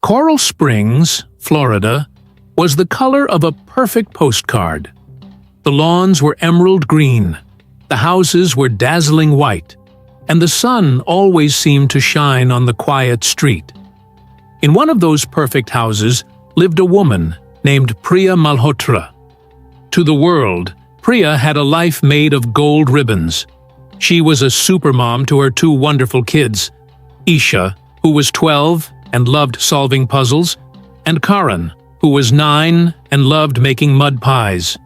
Coral Springs, Florida, was the color of a perfect postcard. The lawns were emerald green, the houses were dazzling white, and the sun always seemed to shine on the quiet street. In one of those perfect houses lived a woman named Priya Malhotra. To the world, Priya had a life made of gold ribbons. She was a supermom to her two wonderful kids, Isha, who was 12 and loved solving puzzles, and Karan, who was 9 and loved making mud pies.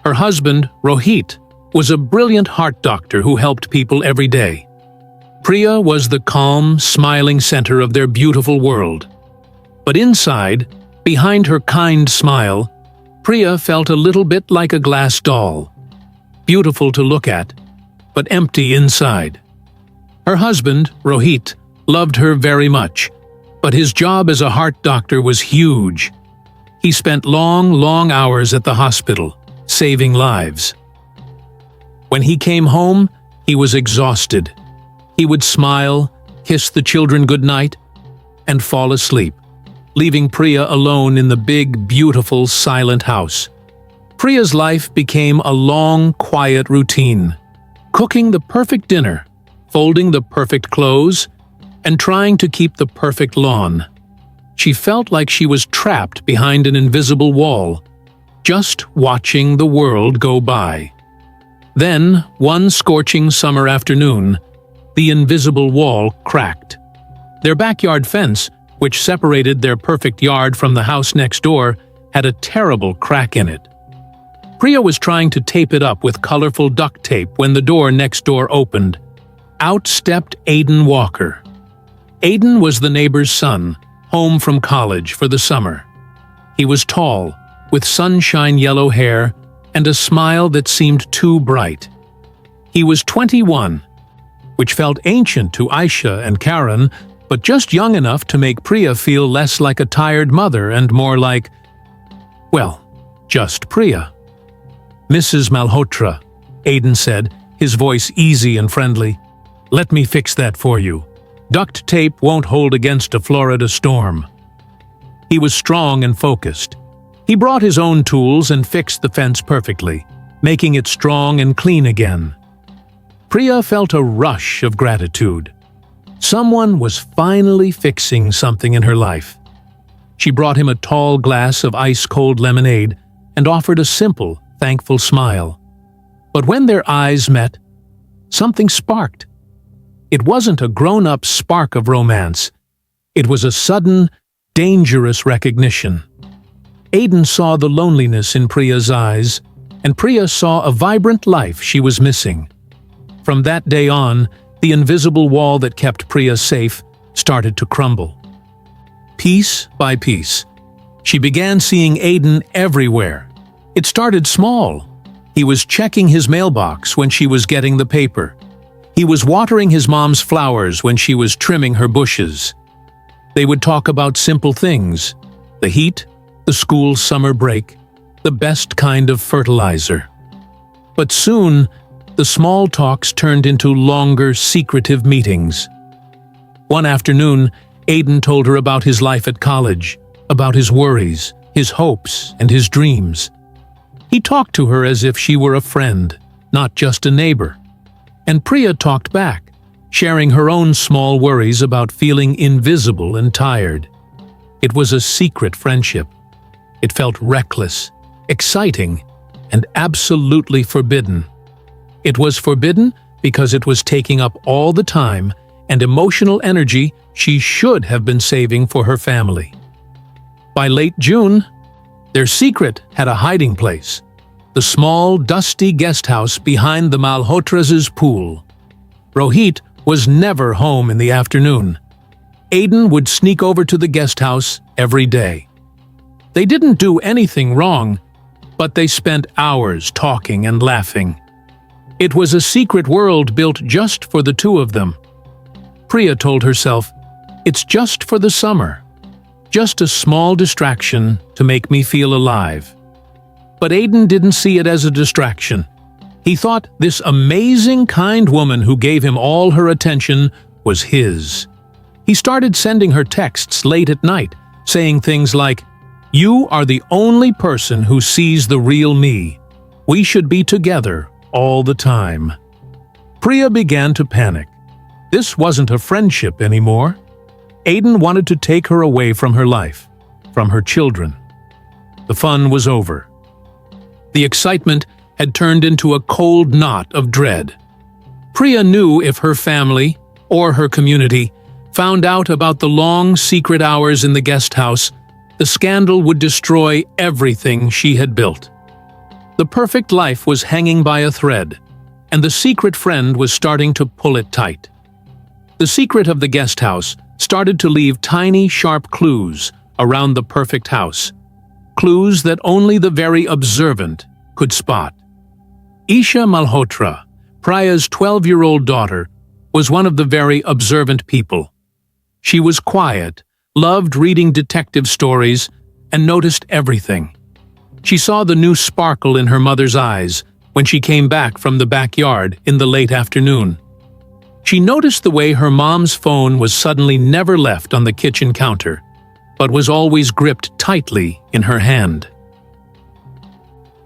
Her husband, Rohit, was a brilliant heart doctor who helped people every day. Priya was the calm, smiling center of their beautiful world. But inside, behind her kind smile, Priya felt a little bit like a glass doll. Beautiful to look at, but empty inside. Her husband, Rohit, loved her very much, but his job as a heart doctor was huge. He spent long hours at the hospital, saving lives. When he came home, he was exhausted. He would smile, kiss the children goodnight, and fall asleep, leaving Priya alone in the big, beautiful, silent house. Priya's life became a long, quiet routine, cooking the perfect dinner, folding the perfect clothes, and trying to keep the perfect lawn. She felt like she was trapped behind an invisible wall, just watching the world go by. Then, one scorching summer afternoon, the invisible wall cracked. Their backyard fence, which separated their perfect yard from the house next door, had a terrible crack in it. Priya was trying to tape it up with colorful duct tape when the door next door opened. Out stepped Aiden Walker. Aiden was the neighbor's son, home from college for the summer. He was tall, with sunshine yellow hair and a smile that seemed too bright. He was 21, which felt ancient to Aisha and Karen, but just young enough to make Priya feel less like a tired mother and more like, well, just Priya. "Mrs. Malhotra," Aiden said, his voice easy and friendly. "Let me fix that for you. Duct tape won't hold against a Florida storm." He was strong and focused. He brought his own tools and fixed the fence perfectly, making it strong and clean again. Priya felt a rush of gratitude. Someone was finally fixing something in her life. She brought him a tall glass of ice-cold lemonade and offered a simple, thankful smile. But when their eyes met, something sparked. It wasn't a grown-up spark of romance. It was a sudden, dangerous recognition. Aiden saw the loneliness in Priya's eyes, and Priya saw a vibrant life she was missing. From that day on, the invisible wall that kept Priya safe started to crumble. Piece by piece, she began seeing Aiden everywhere. It started small. He was checking his mailbox when she was getting the paper. He was watering his mom's flowers when she was trimming her bushes. They would talk about simple things: the heat, the school summer break, the best kind of fertilizer. But soon, the small talks turned into longer, secretive meetings. One afternoon, Aiden told her about his life at college, about his worries, his hopes, and his dreams. He talked to her as if she were a friend, not just a neighbor. And Priya talked back, sharing her own small worries about feeling invisible and tired. It was a secret friendship. It felt reckless, exciting, and absolutely forbidden. It was forbidden because it was taking up all the time and emotional energy she should have been saving for her family. By late June, their secret had a hiding place: the small, dusty guest house behind the Malhotras' pool. Rohit was never home in the afternoon. Aiden would sneak over to the guest house every day. They didn't do anything wrong, but they spent hours talking and laughing. It was a secret world built just for the two of them. Priya told herself, "It's just for the summer. Just a small distraction to make me feel alive." But Aiden didn't see it as a distraction. He thought this amazing, kind woman who gave him all her attention was his. He started sending her texts late at night, saying things like, "You are the only person who sees the real me. We should be together all the time." Priya began to panic. This wasn't a friendship anymore. Aiden wanted to take her away from her life, from her children. The fun was over. The excitement had turned into a cold knot of dread. Priya knew if her family, or her community, found out about the long, secret hours in the guest house, the scandal would destroy everything she had built. The perfect life was hanging by a thread, and the secret friend was starting to pull it tight. The secret of the guest house started to leave tiny, sharp clues around the perfect house, clues that only the very observant could spot. Isha Malhotra, Priya's 12-year-old daughter, was one of the very observant people. She was quiet, loved reading detective stories, and noticed everything. She saw the new sparkle in her mother's eyes when she came back from the backyard in the late afternoon. She noticed the way her mom's phone was suddenly never left on the kitchen counter, but was always gripped tightly in her hand.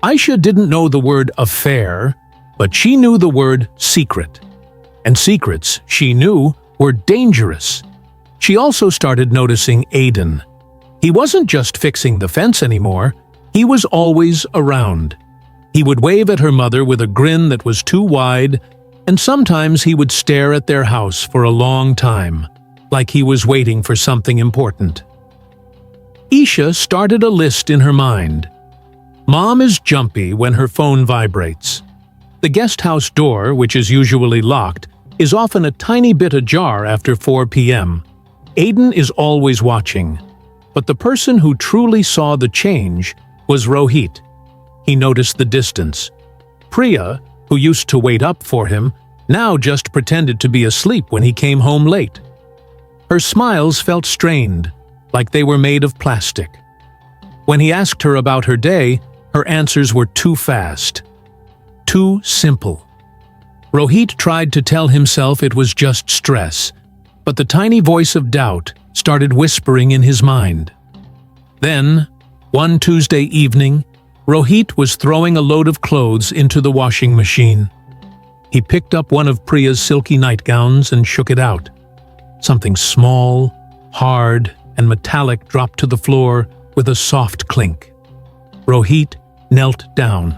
Aisha didn't know the word affair, but she knew the word secret. And secrets, she knew, were dangerous. She also started noticing Aiden. He wasn't just fixing the fence anymore, he was always around. He would wave at her mother with a grin that was too wide, and sometimes he would stare at their house for a long time, like he was waiting for something important. Isha started a list in her mind. Mom is jumpy when her phone vibrates. The guest house door, which is usually locked, is often a tiny bit ajar after 4 p.m. Aiden is always watching, but the person who truly saw the change was Rohit. He noticed the distance. Priya, who used to wait up for him, now just pretended to be asleep when he came home late. Her smiles felt strained, like they were made of plastic. When he asked her about her day, her answers were too fast, too simple. Rohit tried to tell himself it was just stress, but the tiny voice of doubt started whispering in his mind. Then, one Tuesday evening, Rohit was throwing a load of clothes into the washing machine. He picked up one of Priya's silky nightgowns and shook it out. Something small, hard, and metallic dropped to the floor with a soft clink. Rohit knelt down.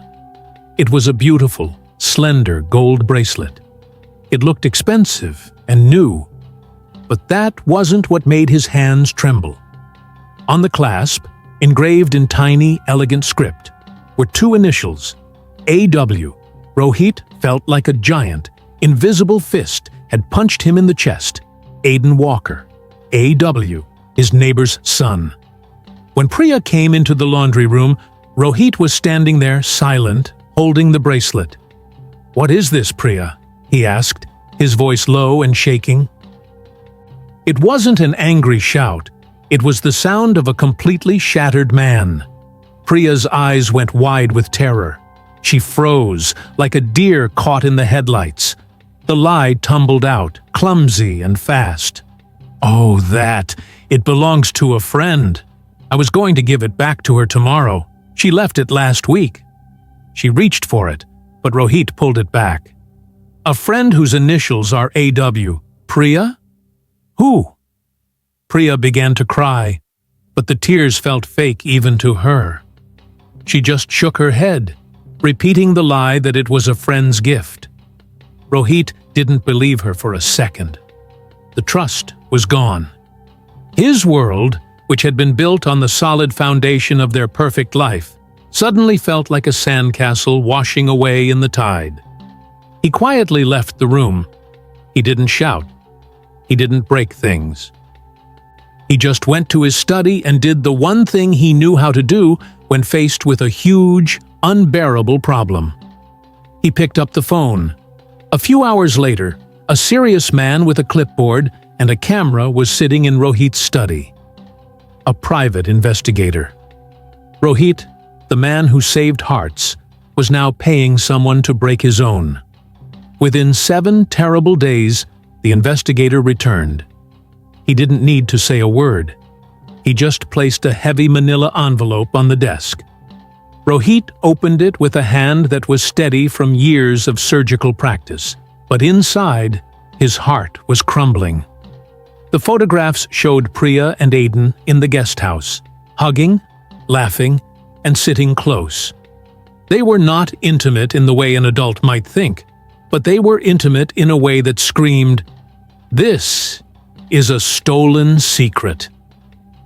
It was a beautiful, slender gold bracelet. It looked expensive and new, but that wasn't what made his hands tremble. On the clasp, engraved in tiny, elegant script, were two initials, A.W. Rohit felt like a giant, invisible fist had punched him in the chest. Aiden Walker, A.W., his neighbor's son. When Priya came into the laundry room, Rohit was standing there, silent, holding the bracelet. "What is this, Priya?" he asked, his voice low and shaking. It wasn't an angry shout. It was the sound of a completely shattered man. Priya's eyes went wide with terror. She froze, like a deer caught in the headlights. The lie tumbled out, clumsy and fast. "Oh, that! It belongs to a friend. I was going to give it back to her tomorrow. She left it last week." She reached for it, but Rohit pulled it back. "A friend whose initials are A.W. Priya? Who?" Priya began to cry, but the tears felt fake even to her. She just shook her head, repeating the lie that it was a friend's gift. Rohit didn't believe her for a second. The trust was gone. His world, which had been built on the solid foundation of their perfect life, suddenly felt like a sandcastle washing away in the tide. He quietly left the room. He didn't shout. He didn't break things. He just went to his study and did the one thing he knew how to do when faced with a huge, unbearable problem. He picked up the phone. A few hours later, a serious man with a clipboard and a camera was sitting in Rohit's study. A private investigator. Rohit, the man who saved hearts, was now paying someone to break his own. Within 7 terrible days, the investigator returned. He didn't need to say a word. He just placed a heavy manila envelope on the desk. Rohit opened it with a hand that was steady from years of surgical practice, but inside, his heart was crumbling. The photographs showed Priya and Aiden in the guest house, hugging, laughing, and sitting close. They were not intimate in the way an adult might think, but they were intimate in a way that screamed, "This is a stolen secret."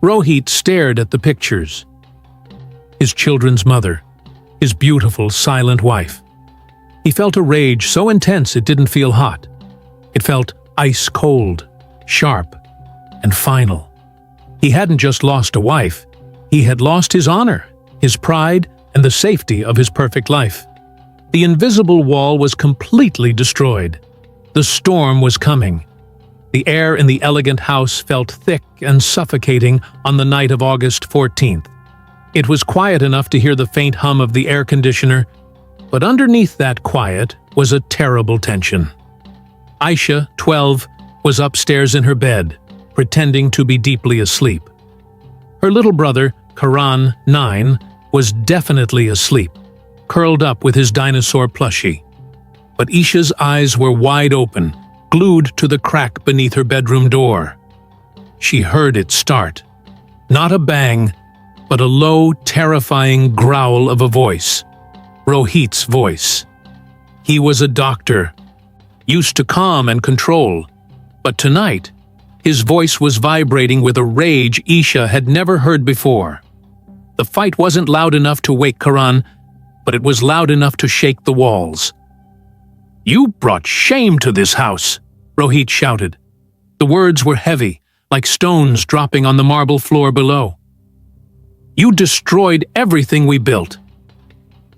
Rohit stared at the pictures. His children's mother, his beautiful, silent wife. He felt a rage so intense it didn't feel hot. It felt ice cold, sharp, and final. He hadn't just lost a wife, he had lost his honor, his pride, and the safety of his perfect life. The invisible wall was completely destroyed. The storm was coming. The air in the elegant house felt thick and suffocating on the night of August 14th. It was quiet enough to hear the faint hum of the air conditioner, but underneath that quiet was a terrible tension. Aisha, 12, was upstairs in her bed, pretending to be deeply asleep. Her little brother, Karan, 9, was definitely asleep, curled up with his dinosaur plushie. But Isha's eyes were wide open, glued to the crack beneath her bedroom door. She heard it start. Not a bang, but a low, terrifying growl of a voice. Rohit's voice. He was a doctor, used to calm and control, but tonight, his voice was vibrating with a rage Isha had never heard before. The fight wasn't loud enough to wake Karan, but it was loud enough to shake the walls. "You brought shame to this house," Rohit shouted. The words were heavy, like stones dropping on the marble floor below. "You destroyed everything we built."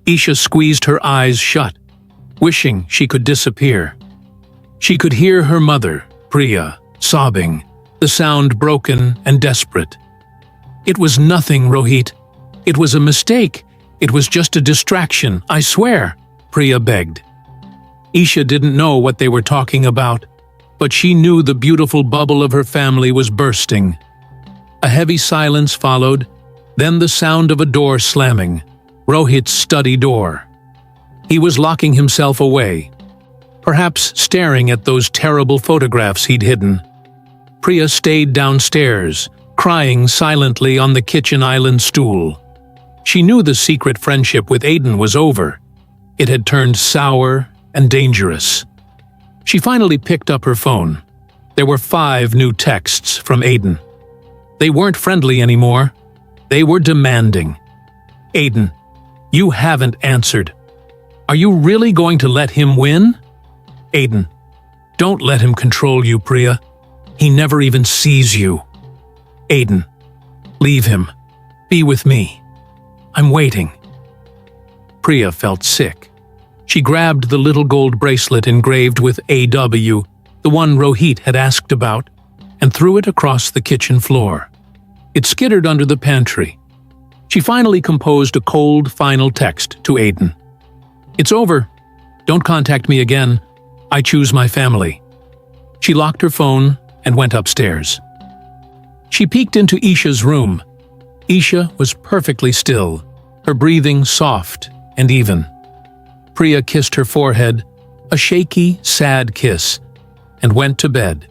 Isha squeezed her eyes shut, wishing she could disappear. She could hear her mother, Priya, sobbing, the sound broken and desperate. "It was nothing, Rohit. It was a mistake. It was just a distraction, I swear," Priya begged. Isha didn't know what they were talking about, but she knew the beautiful bubble of her family was bursting. A heavy silence followed, then the sound of a door slamming, Rohit's study door. He was locking himself away, perhaps staring at those terrible photographs he'd hidden. Priya stayed downstairs, crying silently on the kitchen island stool. She knew the secret friendship with Aiden was over. It had turned sour and dangerous. She finally picked up her phone. There were 5 new texts from Aiden. They weren't friendly anymore. They were demanding. "Aiden, you haven't answered. Are you really going to let him win? Aiden, don't let him control you, Priya. He never even sees you. Aiden, leave him. Be with me. I'm waiting." Priya felt sick. She grabbed the little gold bracelet engraved with AW, the one Rohit had asked about, and threw it across the kitchen floor. It skittered under the pantry. She finally composed a cold, final text to Aiden. "It's over. Don't contact me again. I choose my family." She locked her phone and went upstairs. She peeked into Isha's room. Isha was perfectly still, her breathing soft and even. Priya kissed her forehead, a shaky, sad kiss, and went to bed,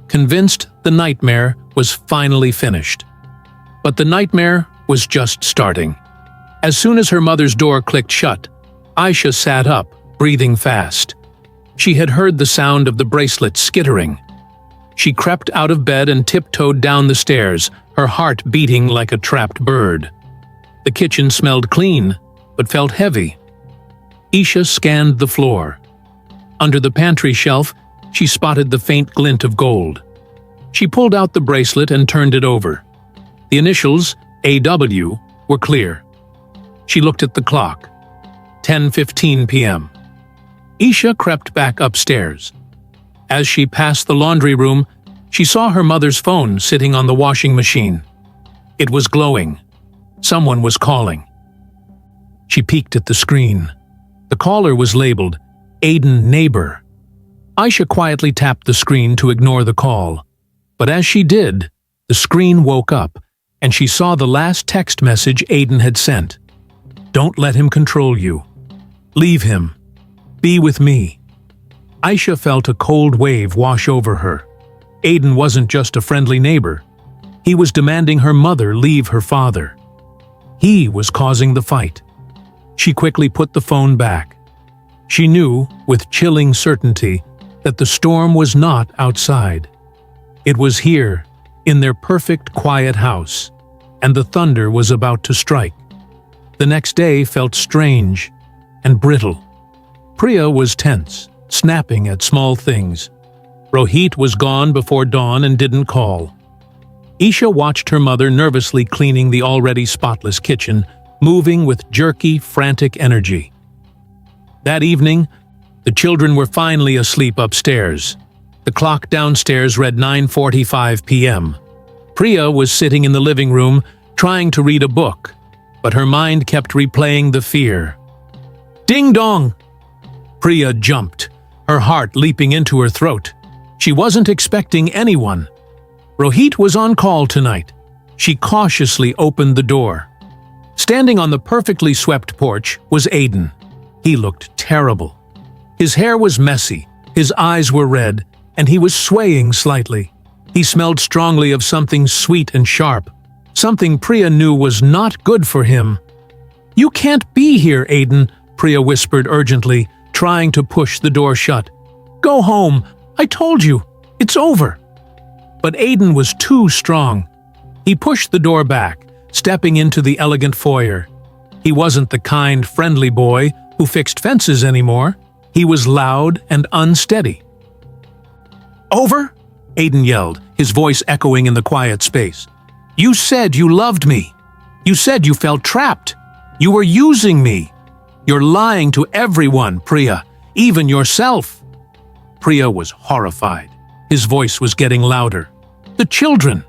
convinced the nightmare was finally finished. But the nightmare was just starting. As soon as her mother's door clicked shut, Aisha sat up, breathing fast. She had heard the sound of the bracelet skittering. She crept out of bed and tiptoed down the stairs, her heart beating like a trapped bird. The kitchen smelled clean, but felt heavy. Isha scanned the floor. Under the pantry shelf, she spotted the faint glint of gold. She pulled out the bracelet and turned it over. The initials, AW, were clear. She looked at the clock. 10:15 p.m. Isha crept back upstairs. As she passed the laundry room, she saw her mother's phone sitting on the washing machine. It was glowing. Someone was calling. She peeked at the screen. The caller was labeled, "Aiden Neighbor." Aisha quietly tapped the screen to ignore the call. But as she did, the screen woke up, and she saw the last text message Aiden had sent. "Don't let him control you. Leave him. Be with me." Aisha felt a cold wave wash over her. Aiden wasn't just a friendly neighbor. He was demanding her mother leave her father. He was causing the fight. She quickly put the phone back. She knew, with chilling certainty, that the storm was not outside. It was here, in their perfect, quiet house, and the thunder was about to strike. The next day felt strange and brittle. Priya was tense, snapping at small things. Rohit was gone before dawn and didn't call. Isha watched her mother nervously cleaning the already spotless kitchen, moving with jerky, frantic energy. That evening, the children were finally asleep upstairs. The clock downstairs read 9:45 p.m. Priya was sitting in the living room, trying to read a book, but her mind kept replaying the fear. Ding dong! Priya jumped, her heart leaping into her throat. She wasn't expecting anyone. Rohit was on call tonight. She cautiously opened the door. Standing on the perfectly swept porch was Aiden. He looked terrible. His hair was messy, his eyes were red, and he was swaying slightly. He smelled strongly of something sweet and sharp, something Priya knew was not good for him. "You can't be here, Aiden," Priya whispered urgently, trying to push the door shut. "Go home. I told you. It's over." But Aiden was too strong. He pushed the door back, stepping into the elegant foyer. He wasn't the kind, friendly boy who fixed fences anymore. He was loud and unsteady. "Over?" Aiden yelled, his voice echoing in the quiet space. "You said you loved me. You said you felt trapped. You were using me. You're lying to everyone, Priya, even yourself." Priya was horrified. His voice was getting louder. "The children."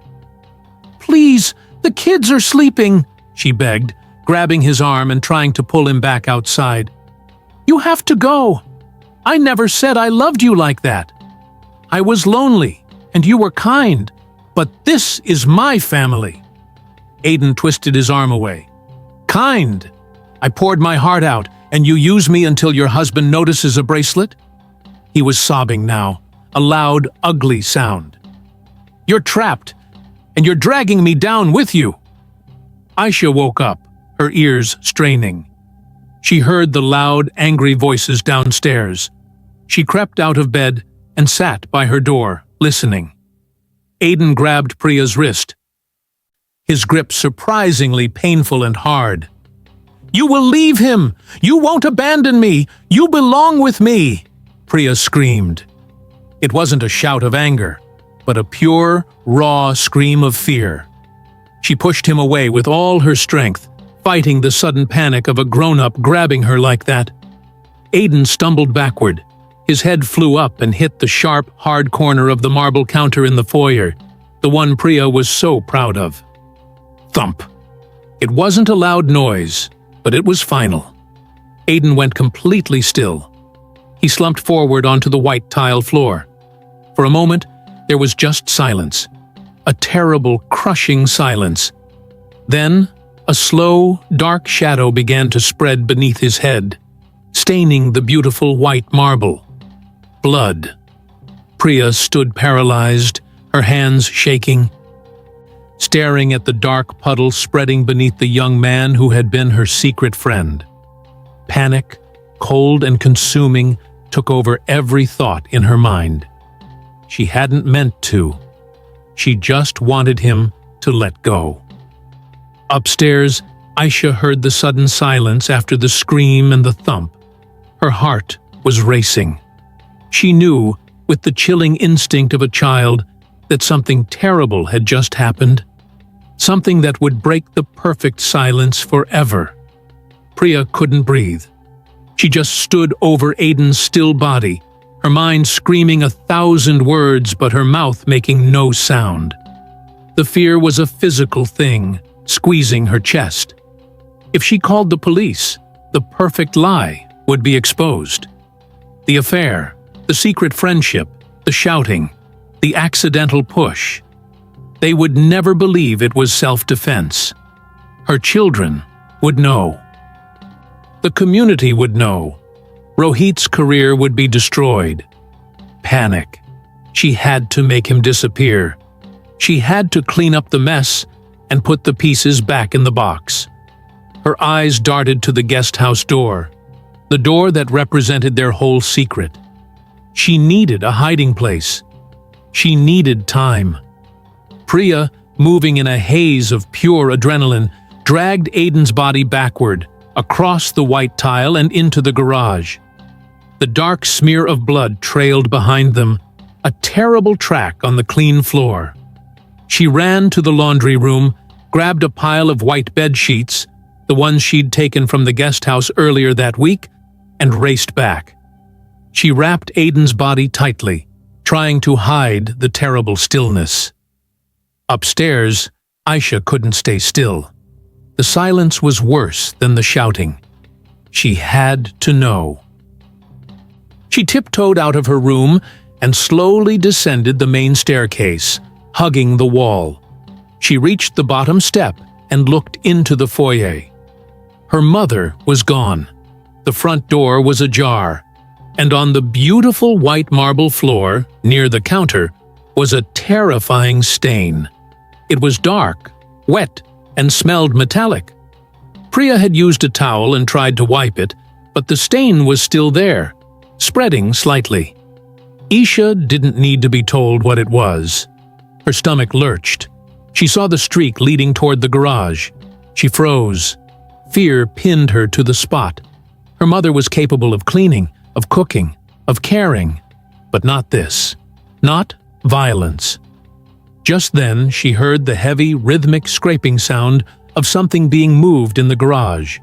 "Please, the kids are sleeping," she begged, grabbing his arm and trying to pull him back outside. "You have to go. I never said I loved you like that. I was lonely, and you were kind, but this is my family." Aiden twisted his arm away. "Kind? I poured my heart out, and you use me until your husband notices a bracelet?" He was sobbing now, a loud, ugly sound. "You're trapped, and you're dragging me down with you." Aisha woke up, her ears straining. She heard the loud, angry voices downstairs. She crept out of bed and sat by her door, listening. Aiden grabbed Priya's wrist, his grip surprisingly painful and hard. "You will leave him! You won't abandon me! You belong with me!" Priya screamed. It wasn't a shout of anger, but a pure, raw scream of fear. She pushed him away with all her strength, fighting the sudden panic of a grown-up grabbing her like that. Aiden stumbled backward. His head flew up and hit the sharp, hard corner of the marble counter in the foyer, the one Priya was so proud of. Thump! It wasn't a loud noise, but it was final. Aiden went completely still. He slumped forward onto the white tile floor. For a moment, there was just silence. A terrible, crushing silence. Then, a slow, dark shadow began to spread beneath his head, staining the beautiful white marble. Blood. Priya stood paralyzed, her hands shaking, staring at the dark puddle spreading beneath the young man who had been her secret friend. Panic, cold and consuming, took over every thought in her mind. She hadn't meant to. She just wanted him to let go. Upstairs, Aisha heard the sudden silence after the scream and the thump. Her heart was racing. She knew, with the chilling instinct of a child, that something terrible had just happened. Something that would break the perfect silence forever. Priya couldn't breathe. She just stood over Aiden's still body, her mind screaming 1,000 words but her mouth making no sound. The fear was a physical thing, squeezing her chest. If she called the police, the perfect lie would be exposed. The affair, the secret friendship, the shouting, the accidental push. They would never believe it was self-defense. Her children would know. The community would know. Rohit's career would be destroyed. Panic. She had to make him disappear. She had to clean up the mess and put the pieces back in the box. Her eyes darted to the guest house door, the door that represented their whole secret. She needed a hiding place. She needed time. Priya, moving in a haze of pure adrenaline, dragged Aiden's body backward, across the white tile and into the garage. The dark smear of blood trailed behind them, a terrible track on the clean floor. She ran to the laundry room, grabbed a pile of white bed sheets, the ones she'd taken from the guest house earlier that week, and raced back. She wrapped Aiden's body tightly, trying to hide the terrible stillness. Upstairs, Aisha couldn't stay still. The silence was worse than the shouting. She had to know. She tiptoed out of her room and slowly descended the main staircase, hugging the wall. She reached the bottom step and looked into the foyer. Her mother was gone. The front door was ajar, and on the beautiful white marble floor, near the counter, was a terrifying stain. It was dark, wet, and smelled metallic. Priya had used a towel and tried to wipe it, but the stain was still there, spreading slightly. Isha didn't need to be told what it was. Her stomach lurched. She saw the streak leading toward the garage. She froze. Fear pinned her to the spot. Her mother was capable of cleaning, of cooking, of caring, but not this. Not violence. Just then, she heard the heavy, rhythmic scraping sound of something being moved in the garage.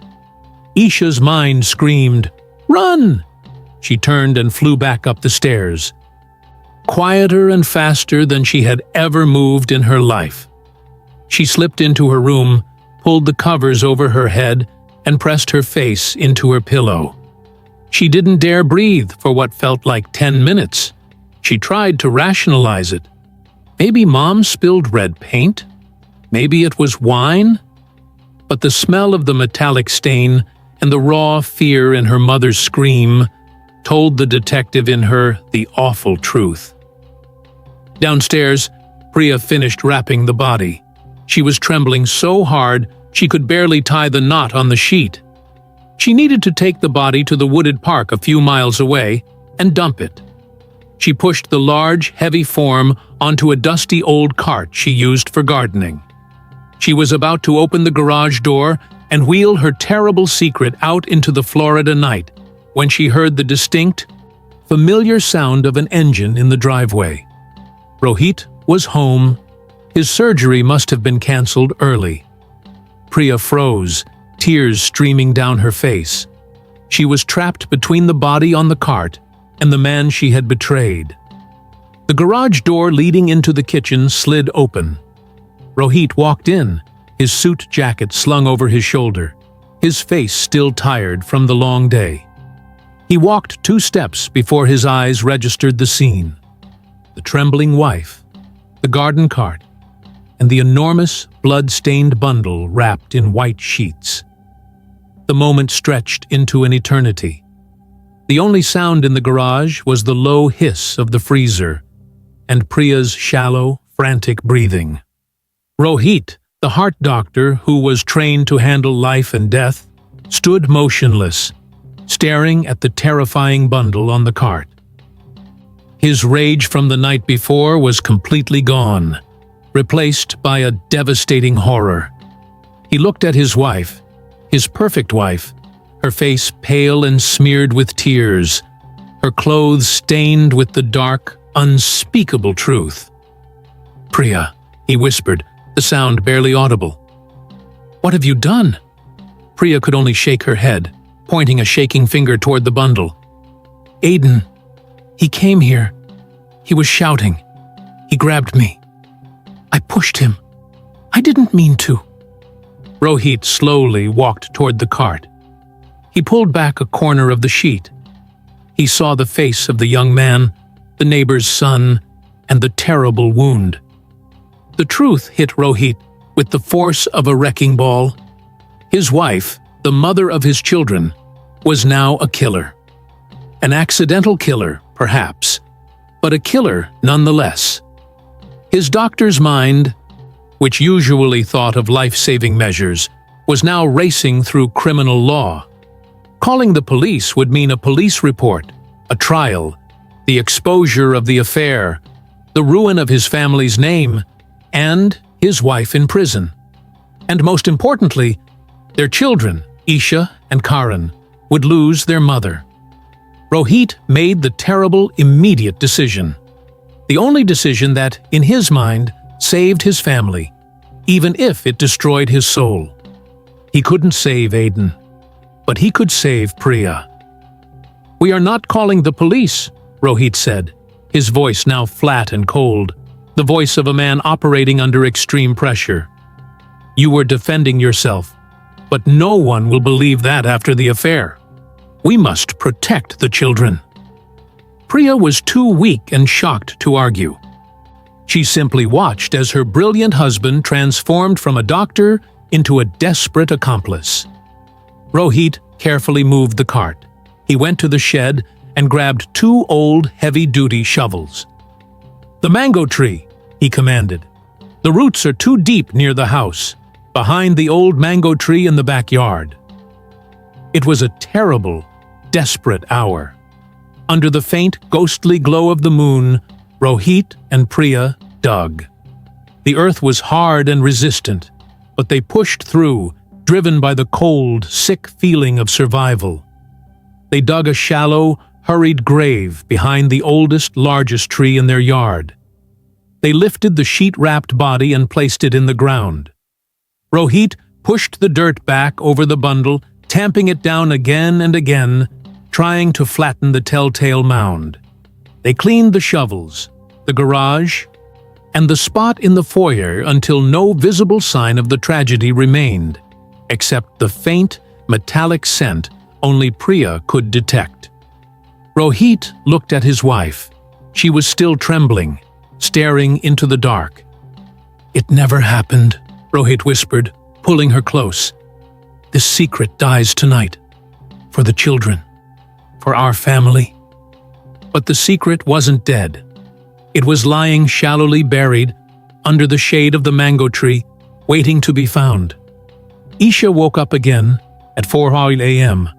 Isha's mind screamed, "Run!" She turned and flew back up the stairs. Quieter and faster than she had ever moved in her life. She slipped into her room, pulled the covers over her head, and pressed her face into her pillow. She didn't dare breathe for what felt like 10 minutes. She tried to rationalize it. Maybe Mom spilled red paint? Maybe it was wine? But the smell of the metallic stain and the raw fear in her mother's scream told the detective in her the awful truth. Downstairs, Priya finished wrapping the body. She was trembling so hard she could barely tie the knot on the sheet. She needed to take the body to the wooded park a few miles away and dump it. She pushed the large, heavy form onto a dusty old cart she used for gardening. She was about to open the garage door and wheel her terrible secret out into the Florida night when she heard the distinct, familiar sound of an engine in the driveway. Rohit was home. His surgery must have been cancelled early. Priya froze, tears streaming down her face. She was trapped between the body on the cart and the man she had betrayed. The garage door leading into the kitchen slid open. Rohit walked in, his suit jacket slung over his shoulder, his face still tired from the long day. He walked 2 steps before his eyes registered the scene. The trembling wife, the garden cart, and the enormous, blood-stained bundle wrapped in white sheets. The moment stretched into an eternity. The only sound in the garage was the low hiss of the freezer and Priya's shallow, frantic breathing. Rohit, the heart doctor who was trained to handle life and death, stood motionless, staring at the terrifying bundle on the cart. His rage from the night before was completely gone, replaced by a devastating horror. He looked at his wife, his perfect wife, her face pale and smeared with tears, her clothes stained with the dark, unspeakable truth. "Priya," he whispered, the sound barely audible. "What have you done?" Priya could only shake her head, pointing a shaking finger toward the bundle. "Aiden, he came here. He was shouting. He grabbed me. I pushed him. I didn't mean to." Rohit slowly walked toward the cart. He pulled back a corner of the sheet. He saw the face of the young man, the neighbor's son, and the terrible wound. The truth hit Rohit with the force of a wrecking ball. His wife, the mother of his children, was now a killer. An accidental killer, perhaps, but a killer nonetheless. His doctor's mind, which usually thought of life-saving measures, was now racing through criminal law. Calling the police would mean a police report, a trial, the exposure of the affair, the ruin of his family's name, and his wife in prison. And most importantly, their children, Isha and Karan, would lose their mother. Rohit made the terrible, immediate decision. The only decision that, in his mind, saved his family, even if it destroyed his soul. He couldn't save Aiden, but he could save Priya. "We are not calling the police," Rohit said, his voice now flat and cold, the voice of a man operating under extreme pressure. "You were defending yourself, but no one will believe that after the affair. We must protect the children." Priya was too weak and shocked to argue. She simply watched as her brilliant husband transformed from a doctor into a desperate accomplice. Rohit carefully moved the cart. He went to the shed and grabbed 2 old, heavy-duty shovels. "The mango tree," he commanded. "The roots are too deep near the house, behind the old mango tree in the backyard." It was a terrible, desperate hour. Under the faint, ghostly glow of the moon, Rohit and Priya dug. The earth was hard and resistant, but they pushed through, driven by the cold, sick feeling of survival. They dug a shallow, hurried grave behind the oldest, largest tree in their yard. They lifted the sheet-wrapped body and placed it in the ground. Rohit pushed the dirt back over the bundle, tamping it down again and again, trying to flatten the telltale mound. They cleaned the shovels, the garage, and the spot in the foyer until no visible sign of the tragedy remained, except the faint, metallic scent only Priya could detect. Rohit looked at his wife. She was still trembling, staring into the dark. "It never happened," Rohit whispered, pulling her close. "This secret dies tonight. For the children. For our family." But the secret wasn't dead. It was lying shallowly buried under the shade of the mango tree, waiting to be found. Isha woke up again at 4 a.m.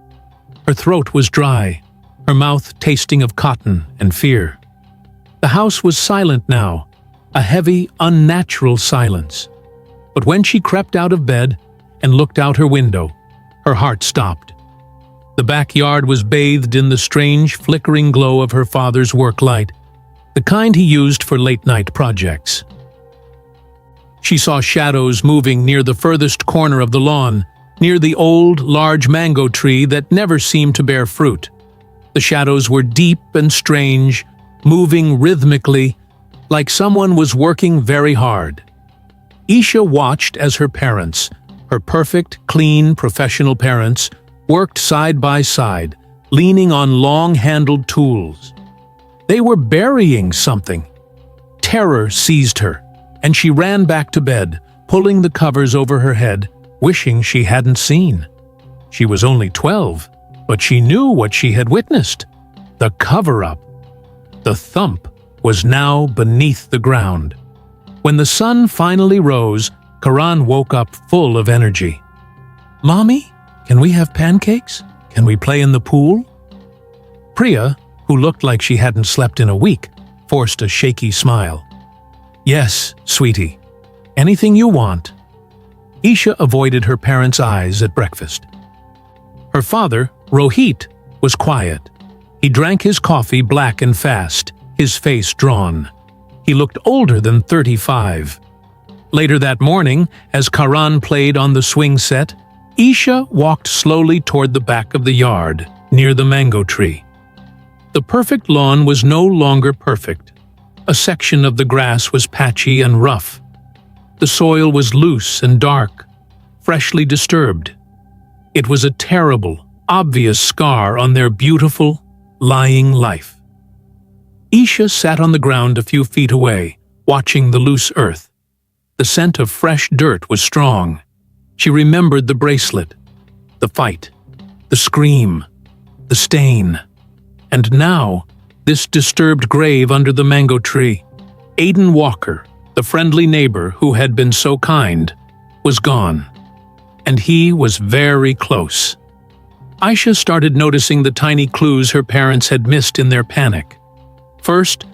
Her throat was dry, her mouth tasting of cotton and fear. The house was silent now, a heavy, unnatural silence. But when she crept out of bed and looked out her window, her heart stopped. The backyard was bathed in the strange, flickering glow of her father's work light, the kind he used for late-night projects. She saw shadows moving near the furthest corner of the lawn, near the old, large mango tree that never seemed to bear fruit. The shadows were deep and strange, moving rhythmically, like someone was working very hard. Isha watched as her parents, her perfect, clean, professional parents, worked side by side, leaning on long-handled tools. They were burying something. Terror seized her, and she ran back to bed, pulling the covers over her head, wishing she hadn't seen. She was only 12, but she knew what she had witnessed. The cover-up. The thump was now beneath the ground. When the sun finally rose, Karan woke up full of energy. "Mommy, can we have pancakes? Can we play in the pool?" Priya, who looked like she hadn't slept in a week, forced a shaky smile. "Yes, sweetie. Anything you want." Isha avoided her parents' eyes at breakfast. Her father, Rohit, was quiet. He drank his coffee black and fast, his face drawn. He looked older than 35. Later that morning, as Karan played on the swing set, Isha walked slowly toward the back of the yard, near the mango tree. The perfect lawn was no longer perfect. A section of the grass was patchy and rough. The soil was loose and dark, freshly disturbed. It was a terrible, obvious scar on their beautiful, lying life. Isha sat on the ground a few feet away, watching the loose earth. The scent of fresh dirt was strong. She remembered the bracelet, the fight, the scream, the stain. And now, this disturbed grave under the mango tree. Aiden Walker, the friendly neighbor who had been so kind, was gone. And he was very close. Aisha started noticing the tiny clues her parents had missed in their panic. First,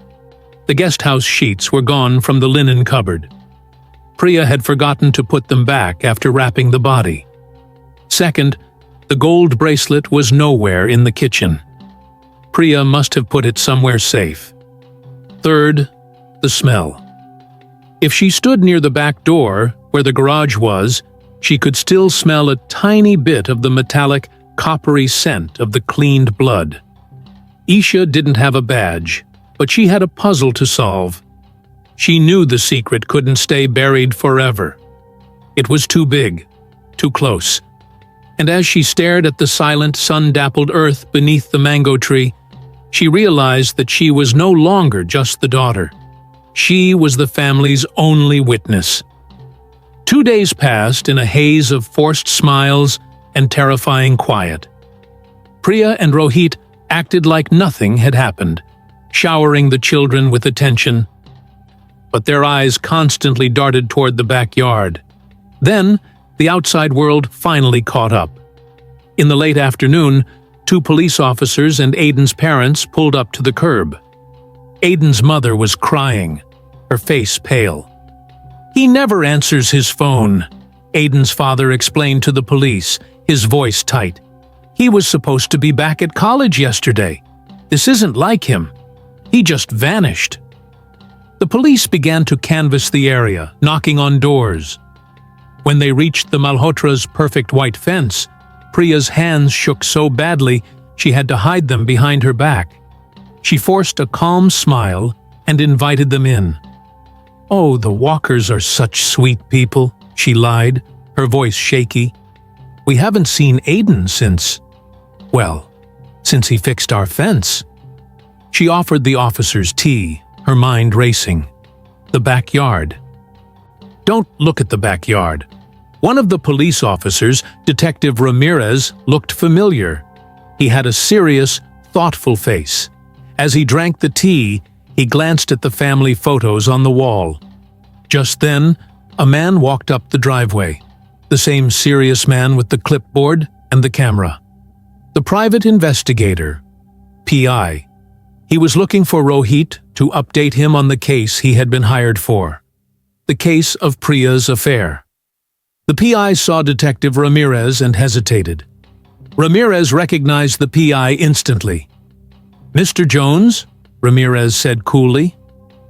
the guest house sheets were gone from the linen cupboard. Priya had forgotten to put them back after wrapping the body. Second, the gold bracelet was nowhere in the kitchen. Priya must have put it somewhere safe. Third, the smell. If she stood near the back door, where the garage was, she could still smell a tiny bit of the metallic, coppery scent of the cleaned blood. Isha didn't have a badge, but she had a puzzle to solve. She knew the secret couldn't stay buried forever. It was too big, too close. And as she stared at the silent, sun-dappled earth beneath the mango tree, she realized that she was no longer just the daughter. She was the family's only witness. 2 days passed in a haze of forced smiles and terrifying quiet. Priya and Rohit acted like nothing had happened, showering the children with attention. But their eyes constantly darted toward the backyard. Then, the outside world finally caught up. In the late afternoon, 2 police officers and Aiden's parents pulled up to the curb. Aiden's mother was crying, her face pale. "He never answers his phone," Aiden's father explained to the police, his voice tight. "He was supposed to be back at college yesterday. This isn't like him. He just vanished." The police began to canvass the area, knocking on doors. When they reached the Malhotra's perfect white fence, Priya's hands shook so badly she had to hide them behind her back. She forced a calm smile and invited them in. "Oh, the Walkers are such sweet people," she lied, her voice shaky. "We haven't seen Aiden since he fixed our fence." She offered the officers tea, her mind racing. The backyard. Don't look at the backyard. One of the police officers, Detective Ramirez, looked familiar. He had a serious, thoughtful face. As he drank the tea, he glanced at the family photos on the wall. Just then, a man walked up the driveway. The same serious man with the clipboard and the camera. The private investigator, PI. He was looking for Rohit to update him on the case he had been hired for. The case of Priya's affair. The PI saw Detective Ramirez and hesitated. Ramirez recognized the PI instantly. "Mr. Jones," Ramirez said coolly,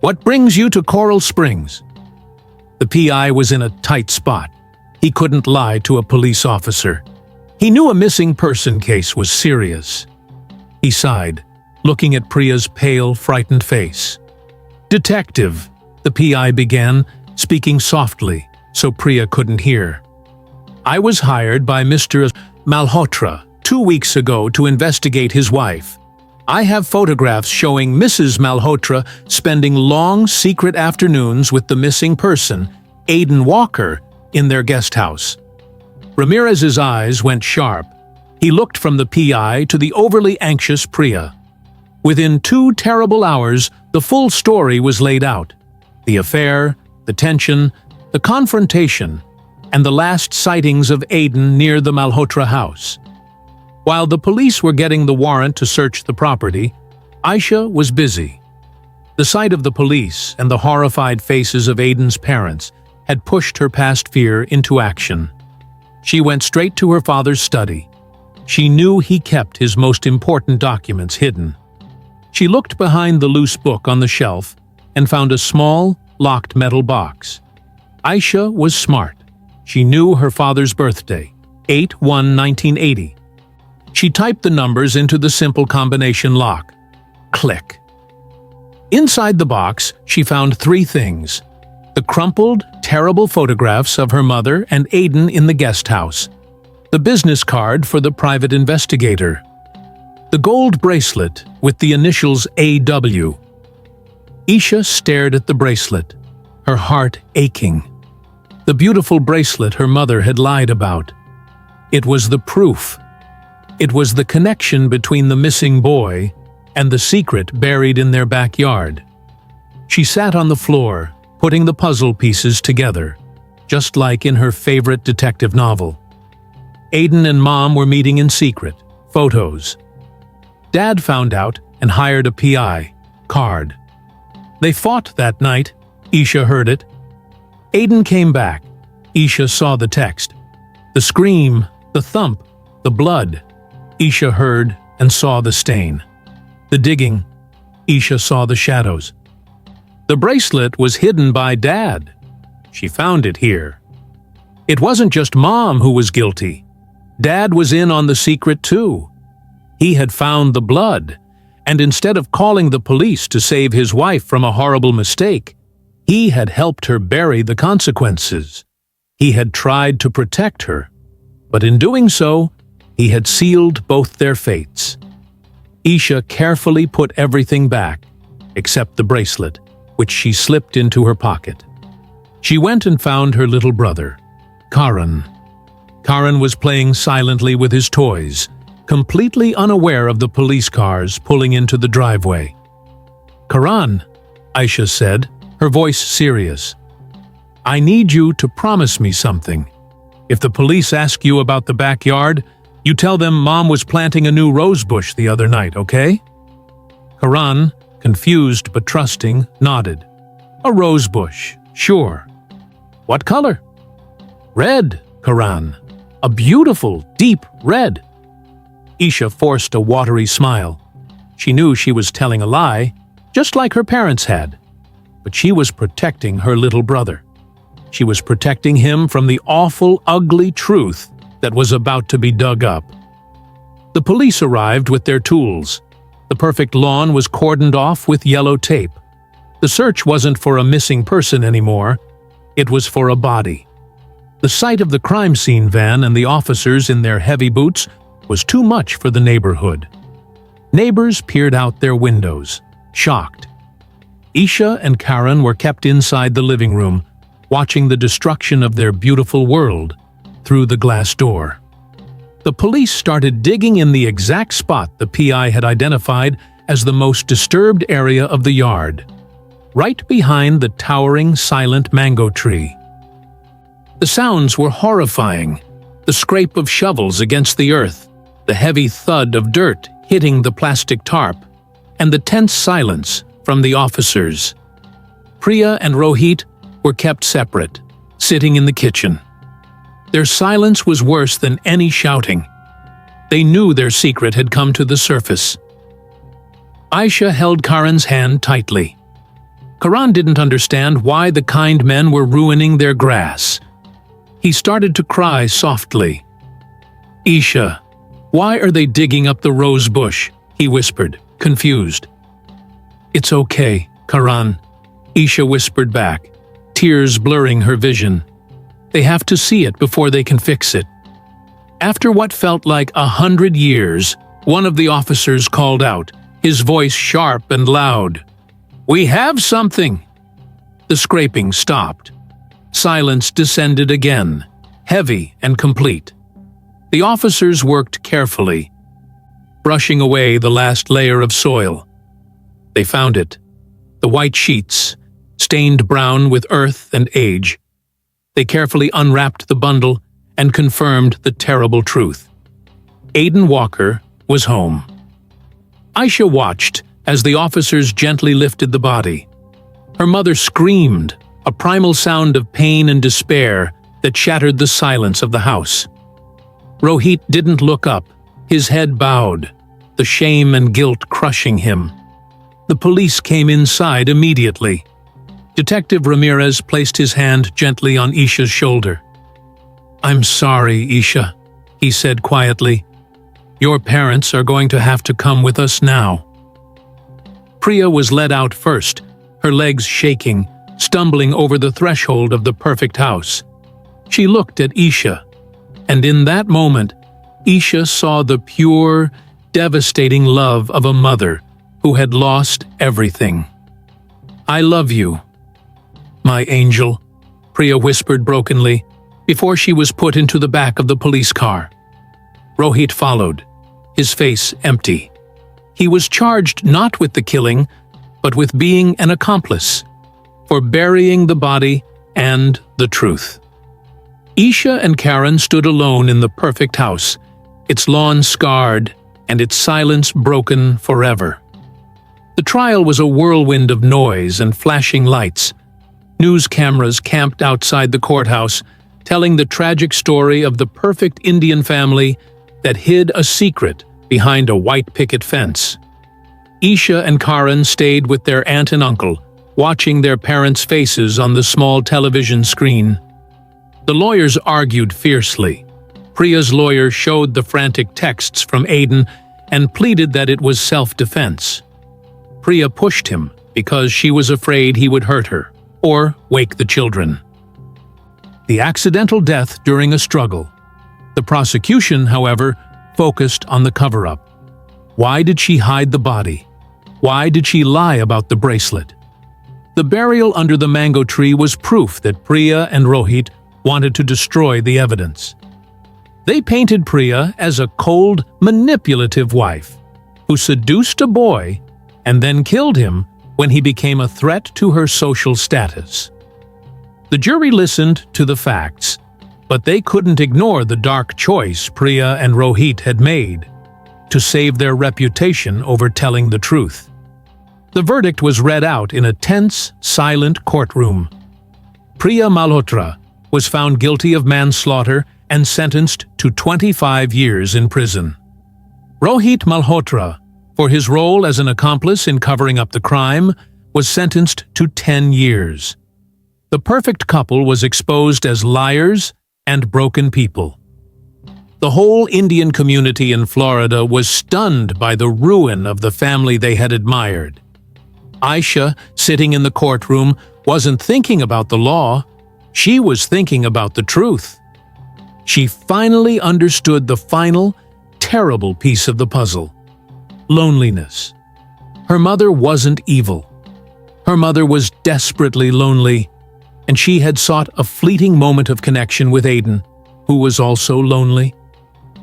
"what brings you to Coral Springs?" The PI was in a tight spot. He couldn't lie to a police officer. He knew a missing person case was serious. He sighed, looking at Priya's pale, frightened face. "Detective," the PI began, speaking softly so Priya couldn't hear. "I was hired by Mr. Malhotra 2 weeks ago to investigate his wife. I have photographs showing Mrs. Malhotra spending long, secret afternoons with the missing person, Aiden Walker, in their guest house." Ramirez's eyes went sharp. He looked from the PI to the overly anxious Priya. Within 2 terrible hours, the full story was laid out. The affair, the tension, the confrontation, and the last sightings of Aiden near the Malhotra house. While the police were getting the warrant to search the property, Aisha was busy. The sight of the police and the horrified faces of Aiden's parents had pushed her past fear into action. She went straight to her father's study. She knew he kept his most important documents hidden. She looked behind the loose book on the shelf and found a small, locked metal box. Aisha was smart. She knew her father's birthday, 8/1/1980. She typed the numbers into the simple combination lock. Click. Inside the box, she found 3 things: the crumpled, terrible photographs of her mother and Aiden in the guest house, the business card for the private investigator, the gold bracelet with the initials AW. Isha stared at the bracelet, her heart aching. the beautiful bracelet her mother had lied about. It was the proof. It was the connection between the missing boy and the secret buried in their backyard. She sat on the floor, putting the puzzle pieces together, just like in her favorite detective novel. Aiden and Mom were meeting in secret, photos. Dad found out and hired a PI, Card. They fought that night. Isha heard it. Aiden came back. Isha saw the text. The scream, the thump, the blood. Isha heard and saw the stain. The digging. Isha saw the shadows. The bracelet was hidden by Dad. She found it here. It wasn't just Mom who was guilty. Dad was in on the secret too. He had found the blood, and instead of calling the police to save his wife from a horrible mistake, he had helped her bury the consequences. He had tried to protect her, but in doing so, he had sealed both their fates. Isha carefully put everything back, except the bracelet, which she slipped into her pocket. She went and found her little brother, Karan. Karan was playing silently with his toys, completely unaware of the police cars pulling into the driveway. "Karan," Aisha said, her voice serious. "I need you to promise me something. If the police ask you about the backyard, you tell them Mom was planting a new rose bush the other night, okay?" Karan, confused but trusting, nodded. "A rose bush, sure. What color?" "Red, Karan. A beautiful, deep red." Isha forced a watery smile. She knew she was telling a lie, just like her parents had. But she was protecting her little brother. She was protecting him from the awful, ugly truth that was about to be dug up. The police arrived with their tools. The perfect lawn was cordoned off with yellow tape. The search wasn't for a missing person anymore. It was for a body. The sight of the crime scene van and the officers in their heavy boots was too much for the neighborhood. Neighbors peered out their windows, shocked. Isha and Karan were kept inside the living room, watching the destruction of their beautiful world through the glass door. The police started digging in the exact spot the PI had identified as the most disturbed area of the yard, right behind the towering, silent mango tree. The sounds were horrifying. The scrape of shovels against the earth, the heavy thud of dirt hitting the plastic tarp, and the tense silence from the officers. Priya and Rohit were kept separate, sitting in the kitchen. Their silence was worse than any shouting. They knew their secret had come to the surface. Aisha held Karan's hand tightly. Karan didn't understand why the kind men were ruining their grass. He started to cry softly. "Isha, why are they digging up the rose bush?" he whispered, confused. "It's okay, Karan," Isha whispered back, tears blurring her vision. "They have to see it before they can fix it." After what felt like 100 years, one of the officers called out, his voice sharp and loud. "We have something!" The scraping stopped. Silence descended again, heavy and complete. The officers worked carefully, brushing away the last layer of soil. They found it, the white sheets, stained brown with earth and age. They carefully unwrapped the bundle and confirmed the terrible truth. Aiden Walker was home. Aisha watched as the officers gently lifted the body. Her mother screamed, a primal sound of pain and despair that shattered the silence of the house. Rohit didn't look up, his head bowed, the shame and guilt crushing him. The police came inside immediately. Detective Ramirez placed his hand gently on Isha's shoulder. "I'm sorry, Isha," he said quietly. "Your parents are going to have to come with us now." Priya was led out first, her legs shaking, stumbling over the threshold of the perfect house. She looked at Isha, and in that moment, Isha saw the pure, devastating love of a mother who had lost everything. "I love you, my angel," Priya whispered brokenly, before she was put into the back of the police car. Rohit followed, his face empty. He was charged not with the killing, but with being an accomplice, for burying the body and the truth. Isha and Karen stood alone in the perfect house, its lawn scarred and its silence broken forever. The trial was a whirlwind of noise and flashing lights. News cameras camped outside the courthouse, telling the tragic story of the perfect Indian family that hid a secret behind a white picket fence. Isha and Karen stayed with their aunt and uncle, watching their parents' faces on the small television screen. The lawyers argued fiercely. Priya's lawyer showed the frantic texts from Aiden and pleaded that it was self-defense. Priya pushed him because she was afraid he would hurt her or wake the children. The accidental death during a struggle. The prosecution, however, focused on the cover-up. Why did she hide the body? Why did she lie about the bracelet? The burial under the mango tree was proof that Priya and Rohit wanted to destroy the evidence. They painted Priya as a cold, manipulative wife who seduced a boy and then killed him when he became a threat to her social status. The jury listened to the facts, but they couldn't ignore the dark choice Priya and Rohit had made to save their reputation over telling the truth. The verdict was read out in a tense, silent courtroom. Priya Malhotra was found guilty of manslaughter and sentenced to 25 years in prison. Rohit Malhotra, for his role as an accomplice in covering up the crime, was sentenced to 10 years. The perfect couple was exposed as liars and broken people. The whole Indian community in Florida was stunned by the ruin of the family they had admired. Aisha, sitting in the courtroom, wasn't thinking about the law. She was thinking about the truth. She finally understood the final, terrible piece of the puzzle: loneliness. Her mother wasn't evil. Her mother was desperately lonely, and she had sought a fleeting moment of connection with Aiden, who was also lonely.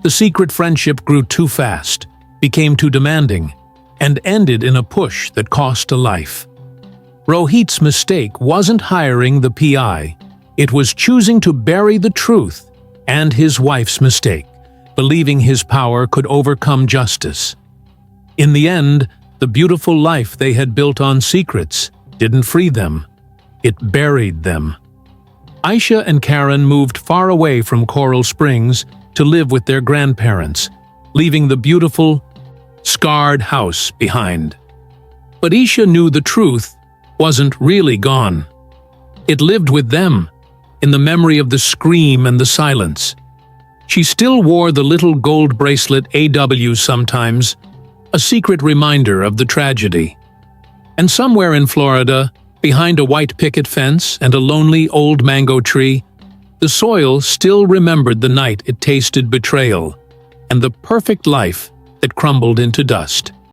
The secret friendship grew too fast, became too demanding, and ended in a push that cost a life. Rohit's mistake wasn't hiring the PI. It was choosing to bury the truth, and his wife's mistake, believing his power could overcome justice. In the end, the beautiful life they had built on secrets didn't free them. It buried them. Aisha and Karen moved far away from Coral Springs to live with their grandparents, leaving the beautiful, scarred house behind. But Isha knew the truth wasn't really gone. It lived with them, in the memory of the scream and the silence. She still wore the little gold bracelet AW sometimes, a secret reminder of the tragedy. And somewhere in Florida, behind a white picket fence and a lonely old mango tree, the soil still remembered the night it tasted betrayal and the perfect life that crumbled into dust.